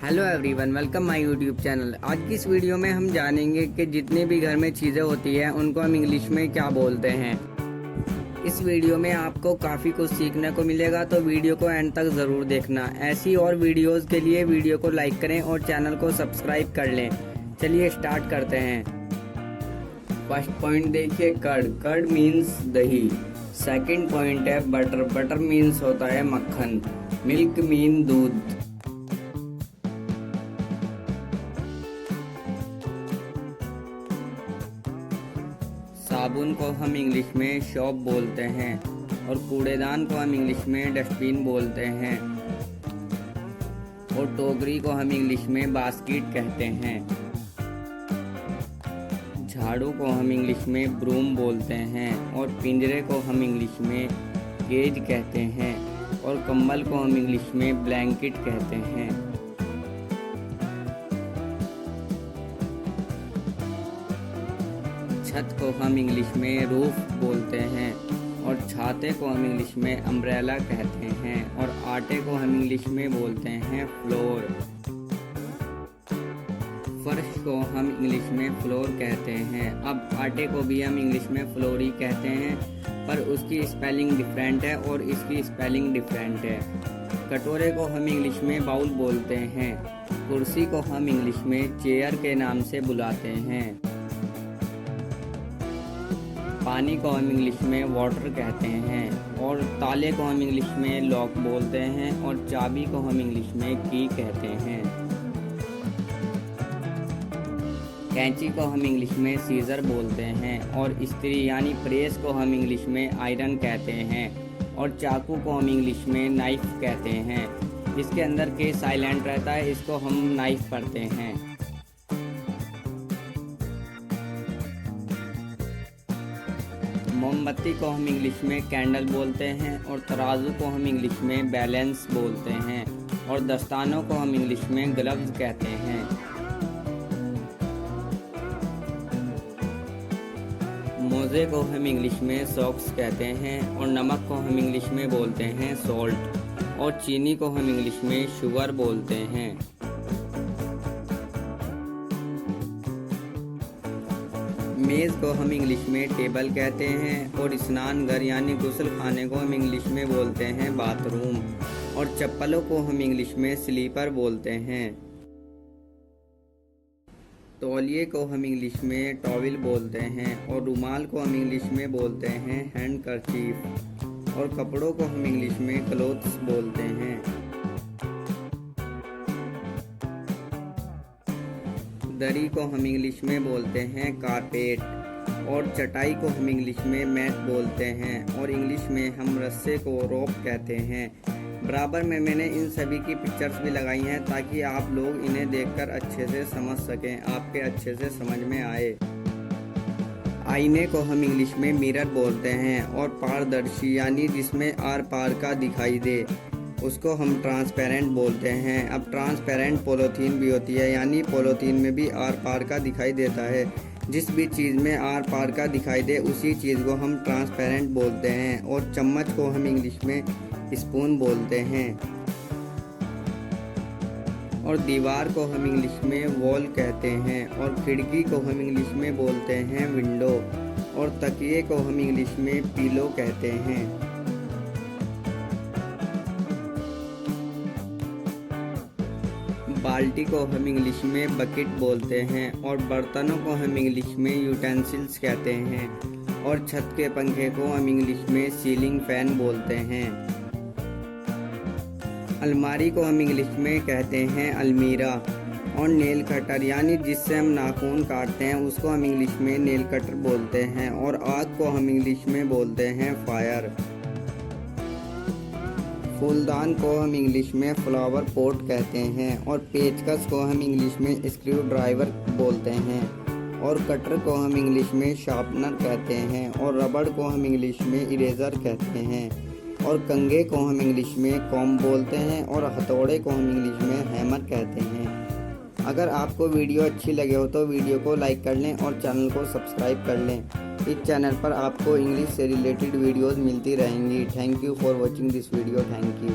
Hello everyone, welcome my YouTube channel. आज की इस वीडियो में हम जानेंगे कि जितने भी घर में चीज़ें होती हैं उनको हम इंग्लिश में क्या बोलते हैं। इस वीडियो में आपको काफ़ी कुछ सीखने को मिलेगा, तो वीडियो को एंड तक ज़रूर देखना। ऐसी और वीडियोस के लिए वीडियो को लाइक करें और चैनल को सब्सक्राइब कर लें। चलिए स्टार्ट करते हैं। फर्स्ट पॉइंट देखिए, कर्ड। कर्ड मीन्स दही। सेकंड पॉइंट है बटर। बटर मीन्स होता है मक्खन। मिल्क मीन दूध। साबुन को हम इंग्लिश में शॉप बोलते हैं और कूड़ेदान को हम इंग्लिश में डस्टबिन बोलते हैं और टोकरी को हम इंग्लिश में बास्केट कहते हैं। झाड़ू को हम इंग्लिश में ब्रूम बोलते हैं और पिंजरे को हम इंग्लिश में केज कहते हैं और कंबल को हम इंग्लिश में ब्लैंकेट कहते हैं। छत को हम इंग्लिश में रूफ बोलते हैं और छाते को हम इंग्लिश में अम्ब्रेला कहते हैं और आटे को हम इंग्लिश में बोलते हैं फ्लोर। फर्श को हम इंग्लिश में फ्लोर कहते हैं। अब आटे को भी हम इंग्लिश में फ्लोर ही कहते हैं, पर उसकी स्पेलिंग डिफरेंट है और इसकी स्पेलिंग डिफरेंट है। कटोरे को हम इंग्लिश में बाउल बोलते हैं। कुर्सी को हम इंग्लिश में चेयर के नाम से बुलाते हैं। पानी को हम इंग्लिश में वाटर कहते हैं और ताले को हम इंग्लिश में लॉक बोलते हैं और चाबी को हम इंग्लिश में की कहते हैं। कैंची को हम इंग्लिश में सीजर बोलते हैं और इस्त्री यानी प्रेस को हम इंग्लिश में आयरन कहते हैं और चाकू को हम इंग्लिश में नाइफ कहते हैं। जिसके अंदर के साइलेंट रहता है इसको हम नाइफ पढ़ते हैं। मोमबत्ती को हम इंग्लिश में कैंडल बोलते हैं और तराजू को हम इंग्लिश में बैलेंस बोलते हैं और दस्तानों को हम इंग्लिश में ग्लव्स कहते हैं। मोजे को हम इंग्लिश में सॉक्स कहते हैं और नमक को हम इंग्लिश में बोलते हैं सॉल्ट और चीनी को हम इंग्लिश में शुगर बोलते हैं। मेज़ को हम इंग्लिश में टेबल कहते हैं और स्नान घर यानी गुस्ल खाने को हम इंग्लिश में बोलते हैं बाथरूम और चप्पलों को हम इंग्लिश में स्लीपर बोलते हैं। तौलिए को हम इंग्लिश में टॉवल बोलते हैं और रुमाल को हम इंग्लिश में बोलते हैं हैंडकरचीफ और कपड़ों को हम इंग्लिश में क्लोथ्स बोलते हैं। दरी को हम इंग्लिश में बोलते हैं कारपेट और चटाई को हम इंग्लिश में मैट बोलते हैं और इंग्लिश में हम रस्से को रोप कहते हैं। बराबर में मैंने इन सभी की पिक्चर्स भी लगाई हैं ताकि आप लोग इन्हें देखकर अच्छे से समझ सकें, आपके अच्छे से समझ में आए। आईने को हम इंग्लिश में मिरर बोलते हैं और पारदर्शी यानी जिसमें आर पार का दिखाई दे उसको हम ट्रांसपेरेंट बोलते हैं। अब ट्रांसपेरेंट पॉलीथीन भी होती है यानी पॉलीथीन में भी आर पार का दिखाई देता है। जिस भी चीज़ में आर पार का दिखाई दे उसी चीज़ को हम ट्रांसपेरेंट बोलते हैं और चम्मच को हम इंग्लिश में स्पून बोलते हैं और दीवार को हम इंग्लिश में वॉल कहते हैं और खिड़की को हम इंग्लिश में बोलते हैं विंडो और तकिए को हम इंग्लिश में पिलो कहते हैं। बाल्टी को हम इंग्लिश में बकेट बोलते हैं और बर्तनों को हम इंग्लिश में यूटेंसिल्स कहते हैं और छत के पंखे को हम इंग्लिश में सीलिंग फैन बोलते हैं। अलमारी को हम इंग्लिश में कहते हैं अलमीरा और नेल कटर यानी जिससे हम नाखून काटते हैं उसको हम इंग्लिश में नेल कटर बोलते हैं और आग को हम इंग्लिश में बोलते हैं फायर। फूलदान को हम इंग्लिश में फ्लावर पॉट कहते हैं और पेचकस को हम इंग्लिश में स्क्रू ड्राइवर बोलते हैं और कटर को हम इंग्लिश में शार्पनर कहते हैं और रबड़ को हम इंग्लिश में इरेजर कहते हैं और कंघे को हम इंग्लिश में कॉम्ब बोलते हैं और हथौड़े को हम इंग्लिश में हैमर कहते हैं। अगर आपको वीडियो अच्छी लगे हो तो वीडियो को लाइक कर लें और चैनल को सब्सक्राइब कर लें। इस चैनल पर आपको इंग्लिश से रिलेटेड वीडियोस मिलती रहेंगी। Thank you for watching this video. Thank you.